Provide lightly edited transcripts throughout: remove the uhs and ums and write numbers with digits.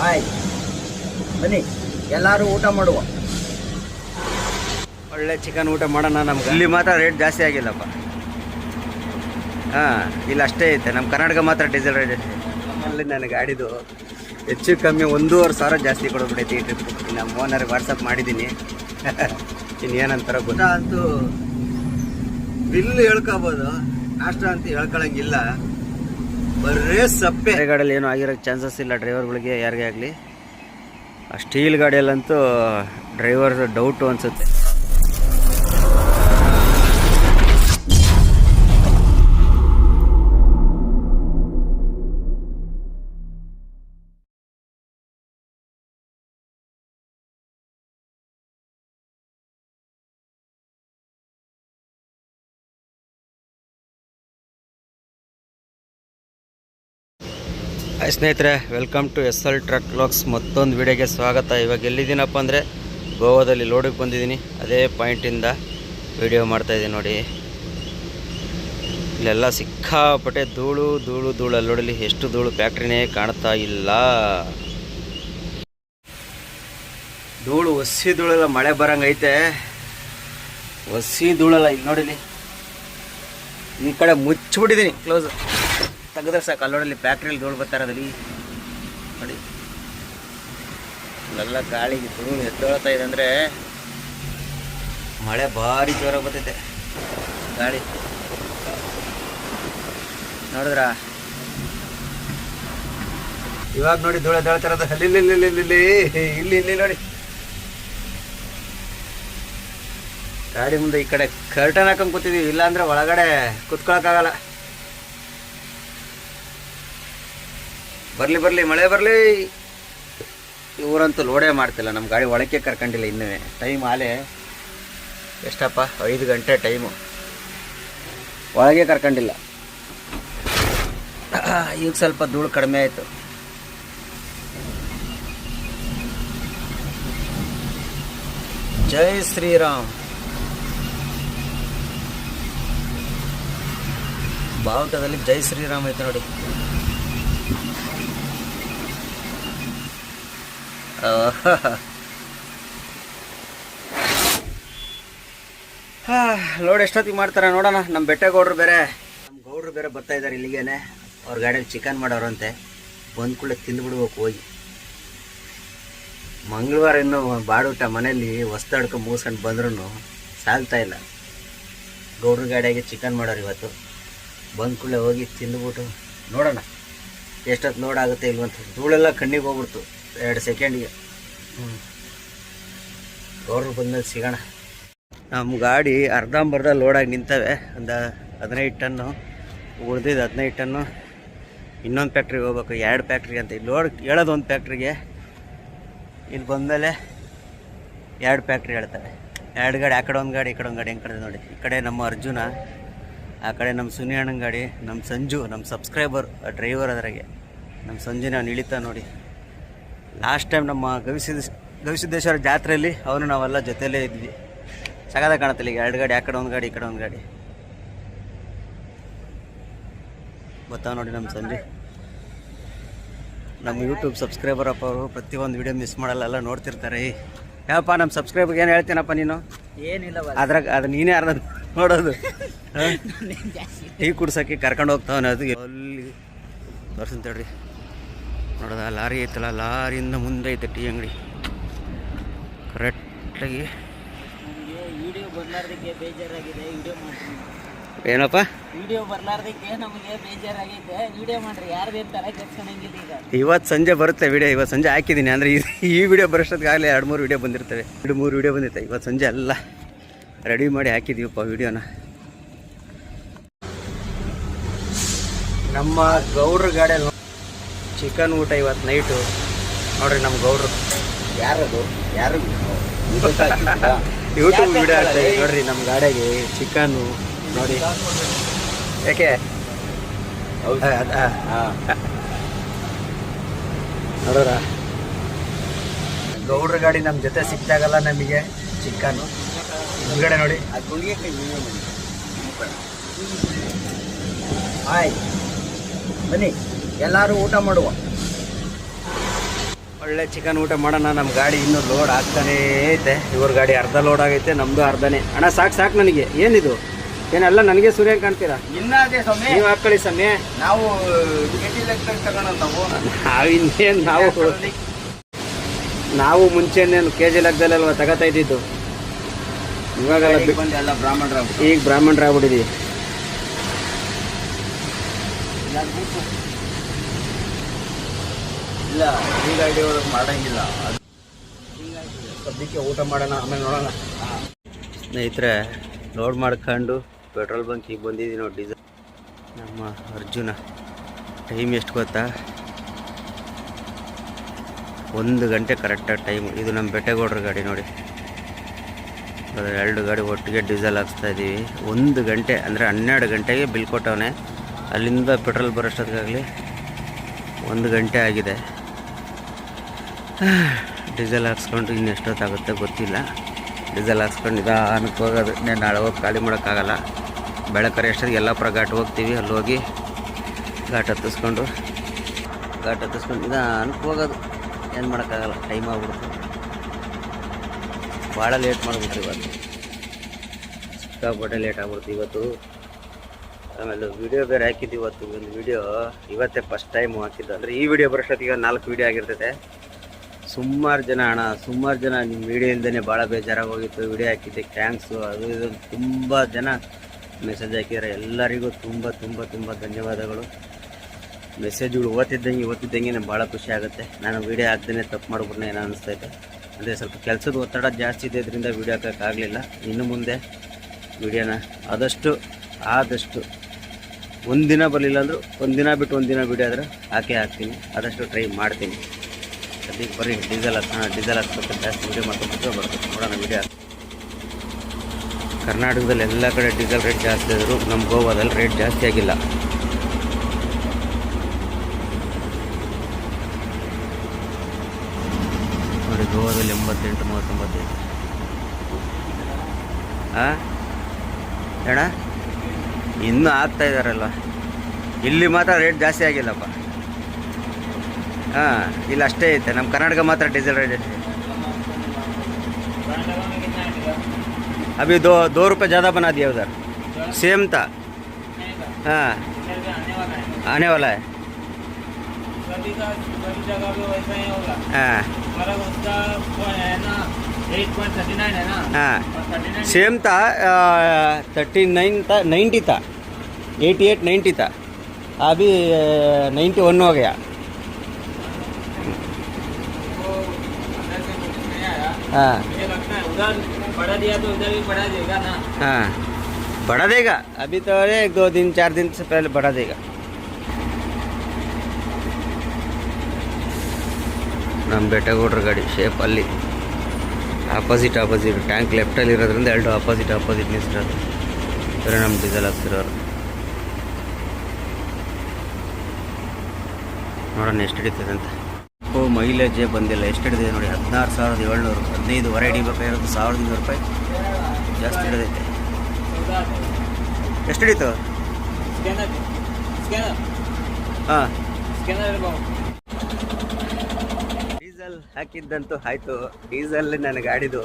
ಆಯ್ತು ಬನ್ನಿ ಎಲ್ಲರೂ ಊಟ ಮಾಡುವ. ಒಳ್ಳೆ ಚಿಕನ್ ಊಟ ಮಾಡೋಣ. ನಮ್ಗೆ ಇಲ್ಲಿ ಮಾತ್ರ ರೇಟ್ ಜಾಸ್ತಿ ಆಗಿಲ್ಲಪ್ಪ. ಹಾಂ, ಇಲ್ಲಿ ಅಷ್ಟೇ ಐತೆ. ನಮ್ಮ ಕರ್ನಾಟಕ ಮಾತ್ರ ಡೀಸೆಲ್ ರೇಟ್ ಜಾಸ್ತಿ. ಅಲ್ಲಿ ನನ್ನ ಗಾಡಿದು ಹೆಚ್ಚು ಕಮ್ಮಿ 1,500,000 ಜಾಸ್ತಿ ಕೊಡೋಗ್ಬಿಡೈತಿ ಈ ಟ್ರಿಪ್. ನಮ್ಮ ಓನರ್ಗೆ ವಾಟ್ಸಪ್ ಮಾಡಿದ್ದೀನಿ. ಇನ್ನೇನಂತಾರ ಗೊತ್ತಾ ಅಂತೂ ಬಿಲ್ ಹೇಳ್ಕೊಬೋದು, ನಾಷ್ಟ ಅಂತ ಹೇಳ್ಕೊಳಂಗಿಲ್ಲ. ಬರೇ ಸಪ್ಪೆ. ಗಾಡಿಯಲ್ಲಿ ಏನೂ ಆಗಿರೋಕ್ಕೆ ಚಾನ್ಸಸ್ ಇಲ್ಲ ಡ್ರೈವರ್ಗಳಿಗೆ, ಯಾರಿಗೇ ಆಗಲಿ. ಆ ಸ್ಟೀಲ್ ಗಾಡಿಯಲ್ಲಂತೂ ಡ್ರೈವರ್ ಡೌಟು ಅನಿಸುತ್ತೆ. ಹಾಯ್ ಸ್ನೇಹಿತರೆ, welcome to SL truck vlogs. ಮತ್ತೊಂದು ವಿಡಿಯೋಗೆ ಸ್ವಾಗತ. ಇವಾಗ ಎಲ್ಲಿದ್ದೀನಪ್ಪ ಅಂದರೆ ಗೋವಾದಲ್ಲಿ ಲೋಡಿಗೆ ಬಂದಿದ್ದೀನಿ. ಅದೇ ಪಾಯಿಂಟಿಂದ ವಿಡಿಯೋ ಮಾಡ್ತಾಯಿದ್ದೀನಿ ನೋಡಿ. ಇಲ್ಲೆಲ್ಲ ಸಿಕ್ಕಾಪಟ್ಟೆ ಧೂಳು ಧೂಳು ಧೂಳು. ಅಲ್ಲಿ ನೋಡಲಿ ಎಷ್ಟು ಧೂಳು, ಫ್ಯಾಕ್ಟ್ರಿನೇ ಕಾಣ್ತಾ ಇಲ್ಲ. ಧೂಳು, ಒಸಿ ಧೂಳೆಲ್ಲ. ಮಳೆ ಬರಂಗೈತೆ, ಒಸಿ ಧೂಳಲ್ಲ. ಇಲ್ಲಿ ನೋಡಿಲಿ, ಈ ಕಡೆ ಮುಚ್ಚಿಬಿಟ್ಟಿದ್ದೀನಿ ಕ್ಲೋಸ್. ತೆಗೆದ್ರೆ ಸಾಕು. ಅಲ್ಲಿ ನೋಡಲಿ ಫ್ಯಾಕ್ಟ್ರಿಯಲ್ಲಿ ಧೂಳು ಬರ್ತಾ ಇರೋದಲ್ಲಿ ನೋಡಿ. ಇಲ್ಲೆಲ್ಲ ಗಾಳಿಗೆ ಧೂಳು ಎದ್ದೊಳ್ತಾ ಇದೆ. ಅಂದರೆ ಮಳೆ ಭಾರಿ ಜೋರಾಗಿ ಬರ್ತೈತೆ ಗಾಳಿ. ನೋಡಿದ್ರ ಇವಾಗ ನೋಡಿ ಧೂಳು ಎದ್ದೊಳ್ತಾ ಇರೋದು. ಅಲ್ಲಿ ಇಲ್ಲಿ ಇಲ್ಲಿ ನೋಡಿ ಗಾಡಿ ಮುಂದೆ. ಈ ಕಡೆ ಕರ್ಟನ್ ಹಾಕೊಂಡು ಕೂತಿದ್ದೀವಿ, ಇಲ್ಲಾಂದ್ರೆ ಒಳಗಡೆ ಕುತ್ಕೊಳಕ್ಕಾಗಲ್ಲ. ಬರಲಿ ಮಳೆ ಬರಲಿ. ಇವರಂತೂ ಲೋಡೇ ಮಾಡ್ತಿಲ್ಲ. ನಮ್ಮ ಗಾಡಿ ಒಳಕ್ಕೆ ಕರ್ಕೊಂಡಿಲ್ಲ ಇನ್ನೂ. ಟೈಮ್ ಆಲೇ ಎಷ್ಟಪ್ಪ, 5 ಗಂಟೆ ಟೈಮು. ಒಳಗೆ ಕರ್ಕೊಂಡಿಲ್ಲ. ಈಗ ಸ್ವಲ್ಪ ಧೂಳು ಕಡಿಮೆ ಆಯಿತು. ಜೈ ಶ್ರೀರಾಮ್. ಬಾವುಟದಲ್ಲಿ ಜೈ ಶ್ರೀರಾಮ್ ಐತೆ ನೋಡಿ. ಲೋಡ್ ಎಷ್ಟೊತ್ತಿಗೆ ಮಾಡ್ತಾರೆ ನೋಡೋಣ. ನಮ್ಮ ಬೆಟ್ಟಗೌಡರು ಬೇರೆ ಬರ್ತಾ ಇದ್ದಾರೆ ಇಲ್ಲಿಗೇನೆ. ಅವ್ರ ಗಾಡಿಯಲ್ಲಿ ಚಿಕನ್ ಮಾಡೋರಂತೆ. ಬಂದ ಕೂಡಲೇ ತಿಂದುಬಿಡ್ಬೇಕು ಹೋಗಿ. ಮಂಗಳವಾರ ಇನ್ನೂ ಬಾಡೂಟ ಮನೇಲಿ ಹೊಸ್ತಾಡ್ಕೊಂಡು ಮುಗಿಸ್ಕೊಂಡು ಬಂದ್ರೂ ಸಾಲ್ತಾ ಇಲ್ಲ. ಗೌಡ್ರ ಗಾಡಿಯಾಗೆ ಚಿಕನ್ ಮಾಡೋರು ಇವತ್ತು. ಬಂದ ಕೂಡಲೇ ಹೋಗಿ ತಿಂದುಬಿಟ್ಟು ನೋಡೋಣ ಎಷ್ಟೊತ್ತು ಲೋಡ್ ಆಗುತ್ತೆ ಇಲ್ವಂತ. ಧೂಳೆಲ್ಲ ಕಣ್ಣಿಗೆ ಹೋಗ್ಬಿಡ್ತು 2 ಸೆಕೆಂಡಿಗೆ. ಗೌಡ್ರು ಬಂದ್ಮೇಲೆ ಸಿಗೋಣ. ನಮ್ಮ ಗಾಡಿ ಅರ್ಧಂಬರ್ಧ ಲೋಡಾಗಿ ನಿಂತವೆ. ಒಂದು 15 ಟನ್ನು ಉಳಿದಿದ್ದು. 15 ಟನ್ನು ಇನ್ನೊಂದು ಫ್ಯಾಕ್ಟ್ರಿಗೆ ಹೋಗ್ಬೇಕು. 2 ಫ್ಯಾಕ್ಟ್ರಿಗೆ ಅಂತ ಇಲ್ಲಿ ಲೋಡ್ ಹೇಳೋದು. ಒಂದು ಫ್ಯಾಕ್ಟ್ರಿಗೆ ಇಲ್ಲಿ ಬಂದಮೇಲೆ 2 ಫ್ಯಾಕ್ಟ್ರಿ ಹೇಳ್ತಾರೆ. 2 ಗಾಡಿ, ಆ ಕಡೆ ಒಂದು ಗಾಡಿ, ಈ ಕಡೆ ಒಂದು ಗಾಡಿ. ಹೆಂಗೆ ಕಡೆ ನೋಡಿ, ಈ ಕಡೆ ನಮ್ಮ ಅರ್ಜುನ, ಆ ಕಡೆ ನಮ್ಮ ಸುನಿ ಅಣ್ಣನ ಗಾಡಿ. ನಮ್ಮ ಸಂಜು, ನಮ್ಮ ಸಬ್ಸ್ಕ್ರೈಬರ್ ಡ್ರೈವರ್. ಅದ್ರಾಗೆ ನಮ್ಮ ಸಂಜು ನಾನು ಇಳಿತಾ ನೋಡಿ. ಲಾಸ್ಟ್ ಟೈಮ್ ನಮ್ಮ ಗವಿಸಿದ್ದೇಶ್ವರ ಜಾತ್ರೆಯಲ್ಲಿ ಅವನು ನಾವೆಲ್ಲ ಜೊತೆಯಲ್ಲೇ ಇದ್ವಿ. ಸಗದ ಕಾಣುತ್ತಿಲ್ಲ. ಈಗ 2 ಗಾಡಿ, ಆ ಕಡೆ ಒಂದು ಗಾಡಿ, ಈ ಕಡೆ ಒಂದು ಗಾಡಿ. ಗೊತ್ತಾವ ನೋಡಿ ನಮ್ಮ ಸಂಜೆ. ನಮ್ಮ ಯೂಟ್ಯೂಬ್ ಸಬ್ಸ್ಕ್ರೈಬರ್ ಅಪ್ಪ ಅವರು. ಪ್ರತಿಯೊಂದು ವೀಡಿಯೋ ಮಿಸ್ ಮಾಡಲ್ಲ, ಎಲ್ಲ ನೋಡ್ತಿರ್ತಾರೆ. ಯಾವಪ್ಪ ನಮ್ಮ ಸಬ್ಸ್ಕ್ರೈಬರ್ಗೆ ಏನು ಹೇಳ್ತೀನಪ್ಪ ನೀನು? ಏನಿಲ್ಲ, ಅದ್ರಾಗ ಅದು ನೀನೇ ಅರ್ಧ ನೋಡೋದು. ಟೀ ಕುಡ್ಸೋಕ್ಕೆ ಕರ್ಕೊಂಡು ಹೋಗ್ತಾವನೆ. ಅದು ಅಲ್ಲಿ ತೋರ್ಸಂತ ಹೇಳ್ರಿ. ನೋಡೋದ ಲಾರಿ ಐತಲ್ಲ, ಲಾರಿಯಿಂದ ಮುಂದೆ ಐತೆ ಟೀ ಅಂಗಡಿ ಕರೆಕ್ಟಾಗಿ. ವಿಡಿಯೋ ಬರ್ಲಾರ್ದಕ್ಕೆ ಬೇಜಾರಾಗಿದೆ, ವಿಡಿಯೋ ಮಾಡ್ತೀನಿ. ಏನಪ್ಪ, ವಿಡಿಯೋ ಬರ್ಲಾರ್ದಕ್ಕೆ ನಮಗೆ ಬೇಜಾರಾಗೈತೆ, ವಿಡಿಯೋ ಮಾಡ್ರಿ. ಯಾರ್ದೇನು ತಲೆ ಕೆಡ್ಸ್ಕೊಂಡಂಗಿಲ್ಲ. ಈಗ ಇವತ್ತು ಸಂಜೆ ಬರುತ್ತೆ ವಿಡಿಯೋ. ಇವತ್ತು ಸಂಜೆ ಹಾಕಿದ್ದೀನಿ. ಅಂದರೆ ಈ ವಿಡಿಯೋ ಬರೋಷ್ಟೊತ್ತಿಗಾಗಲೇ 2-3 ವಿಡಿಯೋ ಬಂದಿರ್ತವೆ. 2-3 ವಿಡಿಯೋ ಬಂದಿರ್ತವೆ. ಇವತ್ತು ಸಂಜೆ ಎಲ್ಲ ರೆಡಿ ಮಾಡಿ ಹಾಕಿದ್ದೀವಪ್ಪ ವಿಡಿಯೋನ. ನಮ್ಮ ಗೌಡ್ರ ಗಾಡಿಯಲ್ಲಿ ಚಿಕನ್ ಊಟ ಇವತ್ತು ನೈಟು ನೋಡ್ರಿ. ನಮ್ಮ ಗೌಡ್ರು ಯಾರದು ಯೂಟ್ಯೂಬ್ ವಿಡಿಯೋ ಹಾಕ್ತಾರೆ ನೋಡ್ರಿ. ನಮ್ಮ ಗಾಡಿಗೆ ಚಿಕನ್ನು ನೋಡಿ. ಯಾಕೆ ನೋಡೋರ, ಗೌಡ್ರ ಗಾಡಿ ನಮ್ಮ ಜೊತೆ ಸಿಕ್ತಾಗಲ್ಲ ನಮಗೆ ಚಿಕನ್ನು. ಹಿಂದ್ಗಡೆ ನೋಡಿ. ಆಯ್ತು ಬನ್ನಿ ಎಲ್ಲರೂ ಊಟ ಮಾಡುವ. ಒಳ್ಳೆ ಚಿಕನ್ ಊಟ ಮಾಡೋಣ. ನಮ್ಮ ಗಾಡಿ ಇನ್ನೂ ಲೋಡ್ ಆಗ್ತಾನೇ ಐತೆ. ಇವ್ರ ಗಾಡಿ ಅರ್ಧ ಲೋಡ್ ಆಗೈತೆ, ನಮ್ಮದು ಅರ್ಧನೇ. ಅಣ್ಣ ಸಾಕು ನನಗೆ. ಏನಿದು ಏನೆಲ್ಲ ನನಗೆ ಸೂರ್ಯ ಕಾಣ್ತೀರಾ? ಇನ್ನದೇ ಸಮಯ ನೀವು ಹಾಕೊಳ್ಳಿ ಸಮಯ. ನಾವು ಕೆಜಿ ಲೆಕ್ಕ ತಗೊಂಡು ನಾವಿನ್ನೇನು ನಾವು ಮುಂಚೆನೇನು ಕೆ ಜಿ ಲೆಕ್ಕದಲ್ಲೆಲ್ವ ತಗೋತಾ ಇದ್ದಿದ್ದು. ಇವಾಗೆಲ್ಲ ಎಲ್ಲ ಬ್ರಾಹ್ಮಣರ ಈಗ ಬ್ರಾಹ್ಮಣರಾಗ್ಬಿಟ್ಟಿದ್ದೀವಿ. ಇಲ್ಲ ಈ ಗಾಡಿ ಒಳಗೆ ಮಾಡಂಗಿಲ್ಲ. ಸದ್ಯಕ್ಕೆ ಊಟ ಮಾಡೋಣ, ಆಮೇಲೆ ನೋಡೋಣ. ಸ್ನೇಹಿತರೆ, ಲೋಡ್ ಮಾಡ್ಕೊಂಡು ಪೆಟ್ರೋಲ್ ಬಂಕಿಗೆ ಬಂದಿದ್ದೀವಿ ನೋಡಿ. ಡೀಸೆಲ್ ನಮ್ಮ ಅರ್ಜುನ. ಟೈಮ್ ಎಷ್ಟು ಗೊತ್ತಾ? 1 ಗಂಟೆ ಕರೆಕ್ಟಾಗಿ ಟೈಮು. ಇದು ನಮ್ಮ ಬೆಟ್ಟಗೌಡ್ರ ಗಾಡಿ ನೋಡಿ. ಅದು 2 ಗಾಡಿ ಒಟ್ಟಿಗೆ ಡೀಸೆಲ್ ಹಾಕ್ಸ್ತಾ ಇದ್ದೀವಿ. 1 ಗಂಟೆ ಅಂದರೆ 12 ಗಂಟೆಗೆ ಬಿಲ್ ಕೊಟ್ಟವನೆ. ಅಲ್ಲಿಂದ ಪೆಟ್ರೋಲ್ ಬರೋಷ್ಟೊತ್ತಿಗಾಗಲಿ 1 ಗಂಟೆ ಆಗಿದೆ. ಡೀಸೆಲ್ ಹಾಕ್ಸ್ಕೊಂಡು ಇನ್ನೆಷ್ಟೊತ್ತಾಗುತ್ತೆ ಗೊತ್ತಿಲ್ಲ. ಡೀಸೆಲ್ ಹಾಕ್ಸ್ಕೊಂಡು ನಿಧಾನಕ್ಕೆ ಹೋಗೋದು. ನಾಳೆ ಹೋಗಿ ಖಾಲಿ ಮಾಡೋಕ್ಕಾಗಲ್ಲ. ಬೆಳಕರೆ ಎಷ್ಟೊತ್ತಿಗೆ ಯಲ್ಲಾಪುರ ಘಾಟ್ ಹೋಗ್ತೀವಿ. ಅಲ್ಲಿ ಹೋಗಿ ಘಾಟ್ ಹತ್ತಿಸ್ಕೊಂಡು ನಿಧಾನಕ್ಕೆ ಹೋಗೋದು. ಏನು ಮಾಡೋಕ್ಕಾಗಲ್ಲ, ಟೈಮ್ ಆಗ್ಬಿಡುತ್ತೆ. ಭಾಳ ಲೇಟ್ ಮಾಡಿಬಿಡ್ತು ಇವತ್ತು. ಸಿಕ್ಕಾಪಟ್ಟೆ ಲೇಟ್ ಆಗ್ಬಿಡ್ತು ಇವತ್ತು. ಆಮೇಲೆ ವಿಡಿಯೋ ಬೇರೆ ಹಾಕಿದ್ದು ಇವತ್ತು. ಒಂದು ವಿಡಿಯೋ ಇವತ್ತೇ ಫಸ್ಟ್ ಟೈಮು ಹಾಕಿದ್ದು. ಅಂದರೆ ಈ ವಿಡಿಯೋ ಬರೋಷ್ಟೊತ್ತಿಗೆ 4 ವಿಡಿಯೋ ಆಗಿರ್ತೈತೆ. ಸುಮಾರು ಜನ ನಿಮ್ಮ ವಿಡಿಯೋ ಇಲ್ದೇ ಭಾಳ ಬೇಜಾರಾಗಿ ಹೋಗಿತ್ತು. ವಿಡಿಯೋ ಹಾಕಿದ್ದೆ, ಥ್ಯಾಂಕ್ಸು ಅದು ಇದು ತುಂಬ ಜನ ಮೆಸೇಜ್ ಹಾಕಿದ್ದಾರೆ. ಎಲ್ಲರಿಗೂ ತುಂಬ ಧನ್ಯವಾದಗಳು. ಮೆಸೇಜ್ಗಳು ಓದ್ತಿದ್ದಂಗೆ ಭಾಳ ಖುಷಿ ಆಗುತ್ತೆ. ನಾನು ವಿಡಿಯೋ ಹಾಕ್ದೇ ತಪ್ಪು ಮಾಡ್ಬಿಟ್ನೆ ಏನೋ ಅನಿಸ್ತೈತೆ. ಅಂದರೆ ಸ್ವಲ್ಪ ಕೆಲಸದ ಒತ್ತಡ ಜಾಸ್ತಿ ಇದ್ದಿದ್ದರಿಂದ ವಿಡಿಯೋ ಹಾಕೋಕ್ಕಾಗಲಿಲ್ಲ. ಇನ್ನು ಮುಂದೆ ವಿಡಿಯೋನ ಆದಷ್ಟು ಒಂದಿನ ಬರಲಿಲ್ಲ ಅಂದರೂ ಒಂದಿನ ಬಿಟ್ಟು ಒಂದಿನ ವಿಡಿಯೋ ಆದರೆ ಹಾಕ್ತೀನಿ. ಆದಷ್ಟು ಟ್ರೈ ಮಾಡ್ತೀನಿ. ಸದ್ಯಕ್ಕೆ ಬರೀ ಡೀಸೆಲ್ ಹಾಕ್ಬೇಕು. ಜಾಸ್ತಿ ವಿಡಿಯೋ ಮಾಡ್ಕೊಂಡು ಬರ್ತದೆ. ನೋಡೋಣ ವಿಡಿಯೋ. ಕರ್ನಾಟಕದಲ್ಲಿ ಎಲ್ಲ ಕಡೆ ಡೀಸೆಲ್ ರೇಟ್ ಜಾಸ್ತಿ ಆದರೂ ನಮ್ಮ ಗೋವಾದಲ್ಲಿ ರೇಟ್ ಜಾಸ್ತಿ ಆಗಿಲ್ಲ. ನೋಡಿ, ಗೋವಾದಲ್ಲಿ 88, 39. ಅಣ್ಣ ಇನ್ನೂ ಆಗ್ತಾ ಇದ್ದಾರಲ್ವ. ಇಲ್ಲಿ ಮಾತ್ರ ರೇಟ್ ಜಾಸ್ತಿ ಆಗಿಲ್ಲಪ್ಪ. ಇಲ್ಲಿ ಅಷ್ಟೇ ಐತೆ. ನಮ್ಮ ಕರ್ನಾಟಕ ಮಾತ್ರ ಡೀಸೆಲ್ ರೇಟ್ अभी 2 रुपये ज़्यादा बना दिया उधर. सेम था. हाँ, आने वाला है. हाँ हाँ, सेम था. 39 था, 90 था, 88, 90 था. अभी 91 हो गया. हाँ, बढ़ा दिया तो उधर भी बढ़ा देगा ना. हाँ, बढ़ा देगा. अभी तो 1, 2 दिन 4 दिन से पहले बढ़ा देगा. ನಮ್ಮ ಬೆಟ್ಟಗೌಡ್ರ ಗಾಡಿ ಶೇಪ್ ಅಲ್ಲಿ ಆಪೋಸಿಟ್ ಟ್ಯಾಂಕ್ ಲೆಫ್ಟಲ್ಲಿ ಇರೋದ್ರಿಂದ 2 ಆಪೋಸಿಟ್ ನಿಲ್ಸಿರೋದು. ಬೇರೆ ನಮ್ಮ ಡೀಸೆಲ್ ಹಾಕ್ತಿರೋರು. ನೋಡೋಣ ಎಷ್ಟು ಹಿಡಿತದೆ ಅಂತ. ಮೈಲೇಜೇ ಬಂದಿಲ್ಲ. ಎಷ್ಟು ಹಿಡಿದಿದೆ ನೋಡಿ, 16,700. 15 ಹೊರ ಹಿಡಿಬೇಕಾಗಿರೋದು 1,200 ರೂಪಾಯಿ ಜಾಸ್ತಿ ಹಿಡಿದೈತೆ. ಎಷ್ಟು ಹಿಡಿತು? ಹಾಂ, ಡೀಸೆಲ್ ಹಾಕಿದ್ದಂತೂ ಆಯಿತು. ಡೀಸೆಲ್ ನನ್ನ ಗಾಡಿದು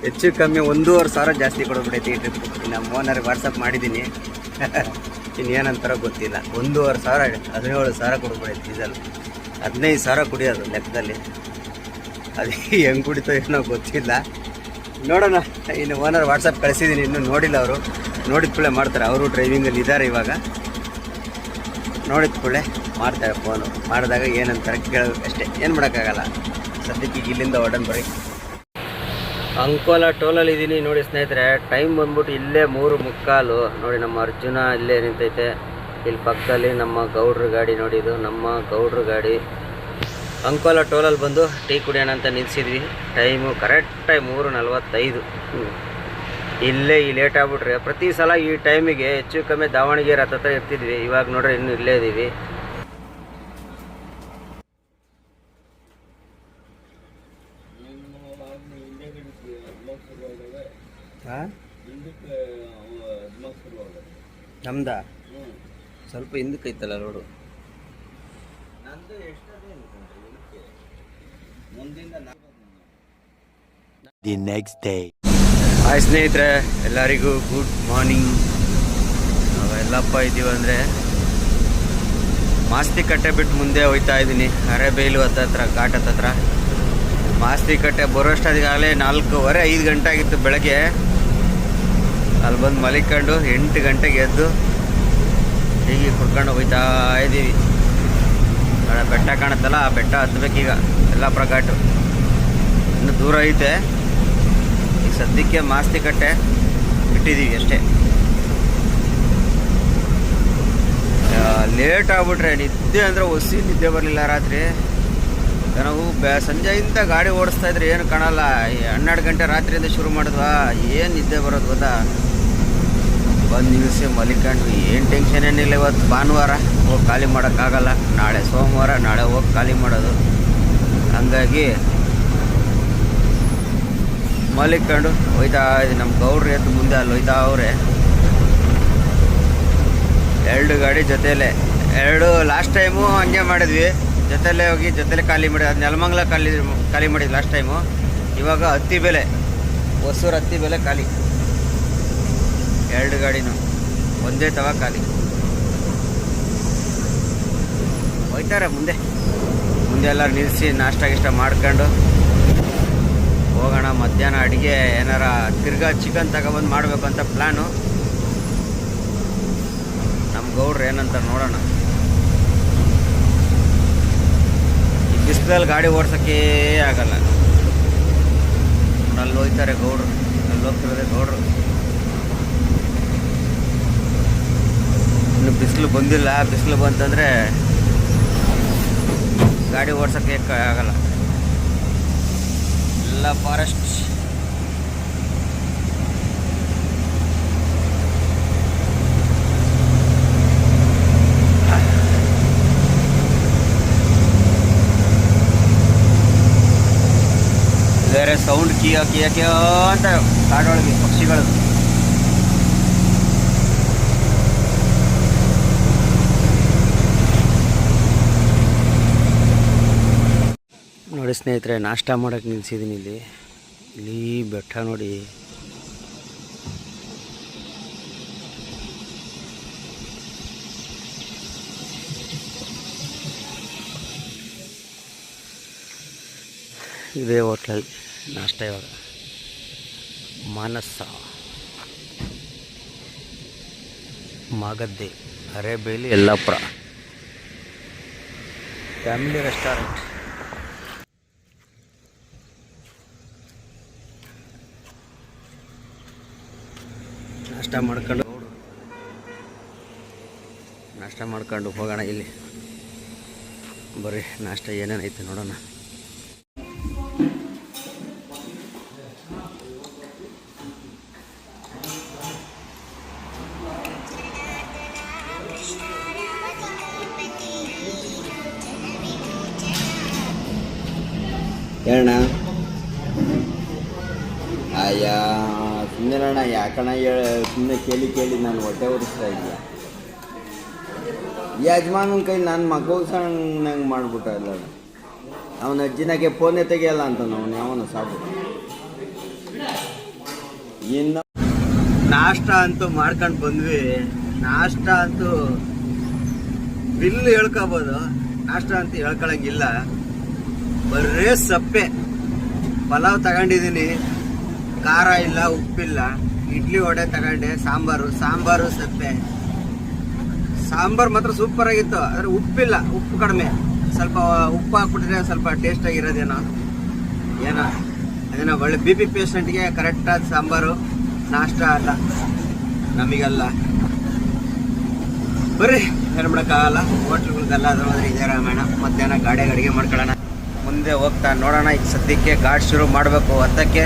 ಹೆಚ್ಚು ಕಮ್ಮಿ 1,500 ಜಾಸ್ತಿ ಕೊಡೋಗ್ಬಿಡೈತಿ ಈ ಟ್ರಿಪ್. ನಮ್ಮ ಓನರ್ಗೆ ವಾಟ್ಸಪ್ ಮಾಡಿದ್ದೀನಿ. ಇನ್ನೇನಂತಾರೋ ಗೊತ್ತಿಲ್ಲ. 1,500 17,000 ಕೊಡ್ಬಿಡೈತಿ ಡೀಸೆಲ್. 15,000 ಕುಡಿಯೋದು ಲೆಕ್ಕದಲ್ಲಿ. ಅದು ಹೆಂಗೆ ಕುಡಿತೋ ಏನೋ ಗೊತ್ತಿಲ್ಲ. ನೋಡೋಣ. ಇನ್ನು ಓನರ್ ವಾಟ್ಸಪ್ ಕಳಿಸಿದ್ದೀನಿ, ಇನ್ನೂ ನೋಡಿಲ್ಲ ಅವರು. ನೋಡಿದ ಕೂಡಲೇ ಮಾಡ್ತಾರೆ. ಅವರು ಡ್ರೈವಿಂಗಲ್ಲಿ ಇದ್ದಾರೆ ಇವಾಗ. ನೋಡಿದ ಕೂಡಲೇ ಮಾಡ್ತಾರೆ ಫೋನು. ಮಾಡಿದಾಗ ಏನಂತಾರೆ ಕೇಳಬೇಕು ಅಷ್ಟೇ, ಏನು ಮಾಡೋಕ್ಕಾಗಲ್ಲ. ಸದ್ಯಕ್ಕೆ ಇಲ್ಲಿಂದ ಹೊಡನ್ ಬರೀ ಅಂಕೋಲಾ ಟೋಲಲ್ಲಿ ಇದ್ದೀನಿ ನೋಡಿ ಸ್ನೇಹಿತರೆ. ಟೈಮ್ ಬಂದ್ಬಿಟ್ಟು ಇಲ್ಲೇ 3:45. ನೋಡಿ, ನಮ್ಮ ಅರ್ಜುನ ಇಲ್ಲೇ ನಿಂತೈತೆ. ಇಲ್ಲಿ ಪಕ್ಕದಲ್ಲಿ ನಮ್ಮ ಗೌಡ್ರ ಗಾಡಿ ನೋಡಿ. ಇದು ನಮ್ಮ ಗೌಡ್ರ ಗಾಡಿ. ಅಂಕೋಲಾ ಟೋಲಲ್ಲಿ ಬಂದು ಟೀ ಕುಡಿಯೋಣ ಅಂತ ನಿಲ್ಸಿದ್ವಿ. ಟೈಮು ಕರೆಕ್ಟಾಗಿ 3:45. ಇಲ್ಲೇ ಲೇಟ್ ಆಗ್ಬಿಟ್ರೆ ಪ್ರತಿ ಸಲ ಈ ಟೈಮಿಗೆ ಹೆಚ್ಚು ಕಮ್ಮಿ ದಾವಣಗೆರೆ ಹತ್ರ ಇರ್ತಿದ್ವಿ. ಇವಾಗ ನೋಡ್ರಿ ಇನ್ನೂ ಇಲ್ಲೇ ಇದ್ದೀವಿ. ನಮ್ದ ಸ್ವಲ್ಪ ಹಿಂದಕ್ಕೆ ಐತಲ್ಲ ನೋಡು. ನಂದು ಎಷ್ಟೇ ದಿ ನೆಕ್ಸ್ಟ್ ಡೇ. ಹಾಯ್ ಸ್ನೇಹಿತರೆ, ಎಲ್ಲರಿಗೂ ಗುಡ್ ಮಾರ್ನಿಂಗ್. ನಾವೆಲ್ಲಪ್ಪ ಇದ್ದೀವಿ ಅಂದರೆ ಮಾಸ್ತಿ ಕಟ್ಟೆ ಬಿಟ್ಟು ಮುಂದೆ ಹೋಗ್ತಾ ಇದ್ದೀನಿ. ಅರೆಬೈಲು ಹತ್ತತ್ರ ಘಾಟ್ ಹತ್ತತ್ರ. ಮಾಸ್ತಿ ಕಟ್ಟೆ ಬರೋಷ್ಟಾಗಲೇ 4:15 ಗಂಟೆ ಆಗಿತ್ತು ಬೆಳಗ್ಗೆ. ಅಲ್ಲಿ ಬಂದು ಮಲಿಕೊಂಡು 8 ಗಂಟೆಗೆ ಎದ್ದು ಹೀಗೆ ಕುಡ್ಕೊಂಡು ಹೋಗ್ತಾ ಇದ್ದೀವಿ. ಬೆಟ್ಟ ಕಾಣುತ್ತಲ್ಲ, ಆ ಬೆಟ್ಟ ಹತ್ತಬೇಕೀಗ. ಯಲ್ಲಾಪುರ ಘಾಟು ಇನ್ನು ದೂರ ಐತೆ. ಈಗ ಸದ್ಯಕ್ಕೆ ಮಾಸ್ತಿ ಕಟ್ಟೆ ಬಿಟ್ಟಿದ್ದೀವಿ ಅಷ್ಟೇ. ಲೇಟ್ ಆಗ್ಬಿಟ್ರೆ ನಿದ್ದೆ ಅಂದರೆ ಹೊಸಿ ನಿದ್ದೆ ಬರಲಿಲ್ಲ ರಾತ್ರಿ. ನಾವು ಸಂಜೆಯಿಂದ ಗಾಡಿ ಓಡಿಸ್ತಾ ಇದ್ರೆ ಏನು ಕಾಣಲ್ಲ. 12 ಗಂಟೆ ರಾತ್ರಿಯಿಂದ ಶುರು ಮಾಡಿದ್ವಾ, ಏನು ನಿದ್ದೆ ಬರೋದು ಗೊತ್ತಾ. ಬಂದು ನಿಲ್ಲಿಸಿ ಮಲಿಕೊಂಡು ಏನು ಟೆನ್ಷನ್ ಏನಿಲ್ಲ. ಇವತ್ತು ಭಾನುವಾರ ಹೋಗಿ ಖಾಲಿ ಮಾಡೋಕ್ಕಾಗಲ್ಲ. ನಾಳೆ ಸೋಮವಾರ, ನಾಳೆ ಹೋಗಿ ಖಾಲಿ ಮಾಡೋದು. ಹಂಗಾಗಿ ಮಲಿಕೊಂಡು ಹೋಯ್ತಾ ಇದ್ದೀನಿ. ನಮ್ಮ ಗೌಡ್ರು ಎದ್ದು ಮುಂದೆ ಅಲ್ಲಿ ಹೋಯ್ತಾ ಅವರೇ. 2 ಗಾಡಿ ಜೊತೆಯಲ್ಲೇ. 2 ಲಾಸ್ಟ್ ಟೈಮು ಹಂಗೆ ಮಾಡಿದ್ವಿ, ಜೊತೆಯಲ್ಲೇ ಹೋಗಿ ಜೊತೆಲೇ ಖಾಲಿ ಮಾಡಿದ್ವಿ. ಅದು ನೆಲಮಂಗಲ ಖಾಲಿ ಮಾಡಿದ್ವಿ ಲಾಸ್ಟ್ ಟೈಮು. ಇವಾಗ ಹತ್ತಿಬೆಲೆ, ಹೊಸೂರು ಹತ್ತಿಬೆಲೆ ಖಾಲಿ. 2 ಗಾಡಿನೂ ಒಂದೇ ತವ ಖಾಲಿ. ಹೋಯ್ತಾರೆ ಮುಂದೆ ಎಲ್ಲ ನಿಲ್ಲಿಸಿ ನಾಷ್ಟ ಗಿಷ್ಟ ಮಾಡ್ಕೊಂಡು ಹೋಗೋಣ. ಮಧ್ಯಾಹ್ನ ಅಡುಗೆ ಏನಾರ ತಿರ್ಗಾ ಚಿಕನ್ ತಗೊಬಂದು ಮಾಡಬೇಕು ಅಂತ ಪ್ಲ್ಯಾನು. ನಮ್ಮ ಗೌಡ್ರು ಏನಂತ ನೋಡೋಣ. ಈ ಬಿಸಿಲಲ್ಲಿ ಗಾಡಿ ಓಡ್ಸೋಕ್ಕೇ ಆಗಲ್ಲ. ಅಲ್ಲಿ ಹೋಗ್ತಾರೆ ಗೌಡ್ರು, ಅಲ್ಲಿ ಹೋಗ್ತಿರೋದೆ ಗೌಡ್ರು. ಇನ್ನು ಬಿಸಿಲು ಬಂದಿಲ್ಲ. ಬಿಸಿಲು ಬಂತಂದರೆ ಗಾಡಿ ಓಡ್ಸೋಕ್ಕೆ ಆಗಲ್ಲ. ಎಲ್ಲ ಫಾರೆಸ್ಟ್. ಬೇರೆ ಸೌಂಡ್ ಕಿಯ ಅಂತ ಕಾಡೊಳಗೆ ಪಕ್ಷಿಗಳು. ನೋಡಿ ಸ್ನೇಹಿತರೆ, ನಾಷ್ಟ ಮಾಡೋಕ್ಕೆ ನಿಲ್ಸಿದ್ದೀನಿ ಇಲ್ಲಿ ಬೆಟ್ಟ ನೋಡಿ. ಇದೇ ಹೋಟ್ಲಲ್ಲಿ ನಾಷ್ಟ ಇವಾಗ. ಮಾನಸ ಮಾಗದ್ದೆ, ಅರೆಬೈಲು, ಯಲ್ಲಾಪುರ ಫ್ಯಾಮಿಲಿ ರೆಸ್ಟೋರೆಂಟ್. ನಾಷ್ಟ ಮಾಡ್ಕೊಂಡು ಹೋಗೋಣ. ಇಲ್ಲಿ ಬರ್ರಿ, ನಾಷ್ಟ ಏನೇನೈತೆ ನೋಡೋಣ. ಹೇಳಣ್ಣ. ಅಯ್ಯ ಸುಮ್ಮನೆ ಯಾಕಣ್ಣ ಸುಮ್ಮನೆ ಕೇಳಿ ನಾನು ಹೊಟ್ಟೆ ಉರಿಸ್ತಾ ಇದೆಯಾ. ಯಜಮಾನನ ಕೈ ನನ್ನ ಮಗು ಸಣ್ಣಂಗೆ ಮಾಡ್ಬಿಟ್ಟ ಇಲ್ಲ. ಅವನ ಅಜ್ಜಿನಾಗೆ ಫೋನೇ ತೆಗಿಯಲ್ಲ ಅಂತ ಅವನು ಯಾವನು ಸಾಬು. ಇನ್ನು ನಾಷ್ಟ ಅಂತೂ ಮಾಡ್ಕೊಂಡು ಬಂದ್ವಿ. ನಾಷ್ಟ ಅಂತೂ ಬಿಲ್ ಹೇಳ್ಕೊಬೋದು, ನಾಷ್ಟ ಅಂತೂ ಹೇಳ್ಕೊಳಂಗಿಲ್ಲ. ಬರೇ ಸಪ್ಪೆ. ಪಲಾವ್ ತಗೊಂಡಿದ್ದೀನಿ, ಖಾರ ಇಲ್ಲ, ಉಪ್ಪಿಲ್ಲ. ಇಡ್ಲಿ ವಡೆ ತಗೊಂಡೆ, ಸಾಂಬಾರು ಸಪ್ಪೆ. ಸಾಂಬಾರು ಮಾತ್ರ ಸೂಪರ್ ಆಗಿತ್ತು, ಆದರೆ ಉಪ್ಪಿಲ್ಲ, ಉಪ್ಪು ಕಡಿಮೆ. ಸ್ವಲ್ಪ ಉಪ್ಪು ಹಾಕ್ಬಿಟ್ರೆ ಸ್ವಲ್ಪ ಟೇಸ್ಟ್ ಆಗಿರೋದೇನೋ ಅದೇನೋ ಒಳ್ಳೆ BP ಪೇಷಂಟ್ಗೆ ಕರೆಕ್ಟಾದ ಸಾಂಬಾರು. ನಾಷ್ಟ ಅಲ್ಲ, ನಮಗಲ್ಲ. ಬರ್ರಿ, ಏನು ಮಾಡೋಕ್ಕಾಗಲ್ಲ. ಹೋಟ್ಲ್ಗಳಿಗೆಲ್ಲ ಅದ್ರ ಇದೇ ರಾಮಾಯಣ. ಮಧ್ಯಾಹ್ನ ಗಾಡಿಯಾಗ ಅಡುಗೆ ಮಾಡ್ಕೊಳ್ಳೋಣ. ಮುಂದೆ ಹೋಗ್ತಾ ನೋಡೋಣ. ಈಗ ಸದ್ಯಕ್ಕೆ ಘಾಟ್ ಶುರು ಮಾಡಬೇಕು ಹತ್ತಕ್ಕೆ.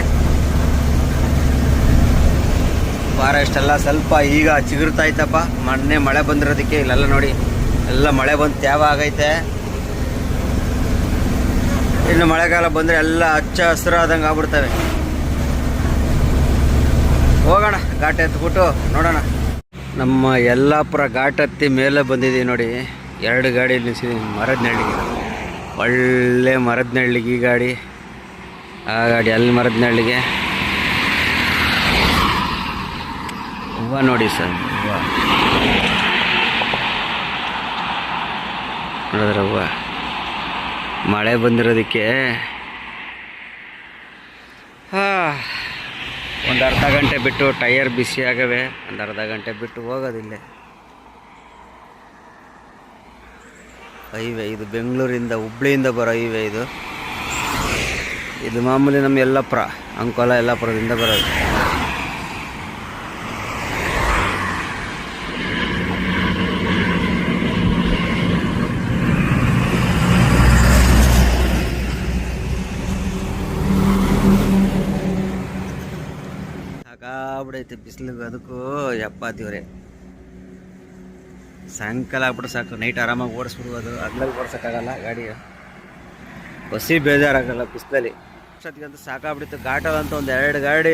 ಫಾರೆಸ್ಟ್ ಎಲ್ಲ ಸ್ವಲ್ಪ ಈಗ ಚಿಗುರ್ತಾ ಐತಪ್ಪ. ಮೊನ್ನೆ ಮಳೆ ಬಂದಿರೋದಕ್ಕೆ ಇಲ್ಲೆಲ್ಲ ನೋಡಿ, ಎಲ್ಲ ಮಳೆ ಬಂದು ತ್ಯಾವ ಆಗೈತೆ. ಇನ್ನು ಮಳೆಗಾಲ ಬಂದರೆ ಎಲ್ಲ ಹಚ್ಚ ಹಸಿರಾದಂಗೆ ಆಗ್ಬಿಡ್ತವೆ. ಹೋಗೋಣ, ಘಾಟ್ ಎತ್ಬಿಟ್ಟು ನೋಡೋಣ. ನಮ್ಮ ಯಲ್ಲಾಪುರ ಘಾಟ್ ಹತ್ತಿ ಮೇಲೆ ಬಂದಿದ್ದೀವಿ ನೋಡಿ. 2 ಗಾಡಿ ನಿಲ್ಸಿದ್ದೀನಿ ಮರದ ನೆರಳಿಗೆ. ಒಳ್ಳೆ ಮರದ ನೆರಳಿಗೆ ಈ ಗಾಡಿ. ಆ ಗಾಡಿ ಅಲ್ಲಿ ಮರದನಹಳ್ಳಿಗೆ. ಹೂವು ನೋಡಿ ಸರ್, ಹೂವು ನೋಡಿದ್ರೆ ಹೂವು ಮಳೆ ಬಂದಿರೋದಕ್ಕೆ ಒಂದು ಅರ್ಧ ಗಂಟೆ ಬಿಟ್ಟು ಟೈರ್ ಬಿಸಿ ಆಗವೆ, ಒಂದು ಅರ್ಧ ಗಂಟೆ ಬಿಟ್ಟು ಹೋಗೋದಿಲ್ಲೇ. ಹೈವೇ ಇದು, ಬೆಂಗಳೂರಿಂದ ಹುಬ್ಳಿಯಿಂದ ಬರೋ ಹೈವೇ ಇದು. ಇದು ಮಾಮೂಲಿ ನಮ್ಮ ಯಲ್ಲಾಪುರ, ಅಂಕೋಲ ಯಲ್ಲಾಪುರದಿಂದ ಬರೋದು. ಸಾಕಾಗ್ಬಿಡೈತೆ ಬಿಸಿಲಿಗೆ, ಅದಕ್ಕೂ ಯಪ್ಪ ದೇವ್ರೆ. ಸಾಯಂಕಾಲ ಆಗ್ಬಿಟ್ಟು ಸಾಕು, ನೈಟ್ ಆರಾಮಾಗಿ ಓಡಿಸ್ಬಿಡ್ಬೋದು. ಅದ್ರಲ್ಲಿ ಓಡಿಸೋಕ್ಕಾಗಲ್ಲ ಗಾಡಿ, ಬಸ್ಸಿ ಬೇಜಾರಾಗಲ್ಲ ಬಿಸಿಲಲ್ಲಿ. ಅಷ್ಟೊತ್ತಿಗಂತೂ ಸಾಕಾಗ್ಬಿಟ್ಟಿತ್ತು. ಘಾಟಲ್ಲಂತೂ ಒಂದು 2 ಗಾಡಿ,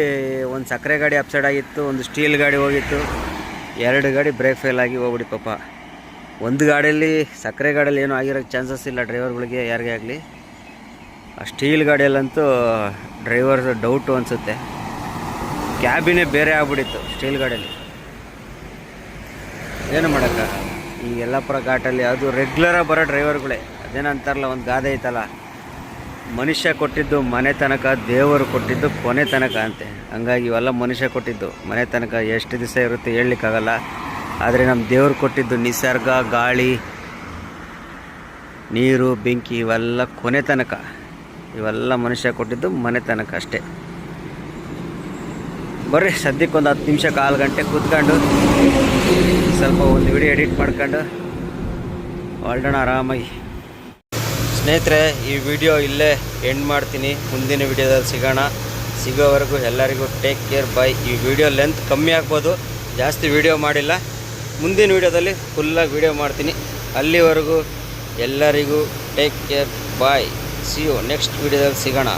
ಒಂದು ಸಕ್ಕರೆ ಗಾಡಿ ಅಪ್ಸೈಡ್ ಆಗಿತ್ತು, ಒಂದು ಸ್ಟೀಲ್ ಗಾಡಿ ಹೋಗಿತ್ತು, 2 ಗಾಡಿ ಬ್ರೇಕ್ ಫೇಲ್ ಆಗಿ ಹೋಗ್ಬಿಟ್ಟು ಪಾಪ. ಒಂದು ಗಾಡಿಯಲ್ಲಿ, ಸಕ್ಕರೆ ಗಾಡಿಯಲ್ಲಿ ಏನೂ ಆಗಿರೋಕ್ಕೆ ಚಾನ್ಸಸ್ ಇಲ್ಲ ಡ್ರೈವರ್ಗಳಿಗೆ, ಯಾರಿಗೇ ಆಗಲಿ. ಆ ಸ್ಟೀಲ್ ಗಾಡಿಯಲ್ಲಂತೂ ಡ್ರೈವರ್ ಡೌಟು ಅನಿಸುತ್ತೆ, ಕ್ಯಾಬಿನೇ ಬೇರೆ ಆಗ್ಬಿಟ್ಟಿತ್ತು ಸ್ಟೀಲ್ ಗಾಡಿಯಲ್ಲಿ. ಏನು ಮಾಡೋಕ್ಕಾಗಲ್ಲ. ಈ ಯಲ್ಲಾಪುರ ಘಾಟಲ್ಲಿ ಅದು ರೆಗ್ಯುಲರಾಗಿ ಬರೋ ಡ್ರೈವರ್ಗಳೇ. ಅದೇನಂತಾರಲ್ಲ, ಒಂದು ಗಾದೆ ಐತಲ್ಲ, ಮನುಷ್ಯ ಕೊಟ್ಟಿದ್ದು ಮನೆ ತನಕ, ದೇವರು ಕೊಟ್ಟಿದ್ದು ಕೊನೆ ತನಕ ಅಂತೆ. ಹಂಗಾಗಿ ಇವೆಲ್ಲ ಮನುಷ್ಯ ಕೊಟ್ಟಿದ್ದು ಮನೆ ತನಕ ಎಷ್ಟು ದಿವಸ ಇರುತ್ತೆ ಹೇಳಲಿಕ್ಕಾಗಲ್ಲ. ಆದರೆ ನಮ್ಮ ದೇವ್ರು ಕೊಟ್ಟಿದ್ದು ನಿಸರ್ಗ, ಗಾಳಿ, ನೀರು, ಬೆಂಕಿ ಇವೆಲ್ಲ ಕೊನೆ ತನಕ. ಇವೆಲ್ಲ ಮನುಷ್ಯ ಕೊಟ್ಟಿದ್ದು ಮನೆ ತನಕ ಅಷ್ಟೇ. ಬರ್ರಿ ಸದ್ಯಕ್ಕೊಂದು 10 ನಿಮಿಷ, 1/4 ಗಂಟೆ ಕೂತ್ಕೊಂಡು ಸ್ವಲ್ಪ ಒಂದು ವಿಡಿಯೋ ಎಡಿಟ್ ಮಾಡ್ಕೊಂಡು ಹೊರಡೋಣ ಆರಾಮಾಗಿ. ಸ್ನೇಹಿತರೆ, ಈ ವಿಡಿಯೋ ಇಲ್ಲೇ ಎಂಡ್ ಮಾಡ್ತೀನಿ. ಮುಂದಿನ ವಿಡಿಯೋದಲ್ಲಿ ಸಿಗೋಣ. ಸಿಗೋವರೆಗೂ ಎಲ್ಲರಿಗೂ ಟೇಕ್ ಕೇರ್, ಬಾಯ್. ಈ ವಿಡಿಯೋ ಲೆಂತ್ ಕಮ್ಮಿ ಆಗ್ಬೋದು, ಜಾಸ್ತಿ ವಿಡಿಯೋ ಮಾಡಿಲ್ಲ. ಮುಂದಿನ ವಿಡಿಯೋದಲ್ಲಿ ಫುಲ್ಲಾಗಿ ವಿಡಿಯೋ ಮಾಡ್ತೀನಿ. ಅಲ್ಲಿವರೆಗೂ ಎಲ್ಲರಿಗೂ take care, bye. See you next ವಿಡಿಯೋದಲ್ಲಿ ಸಿಗೋಣ.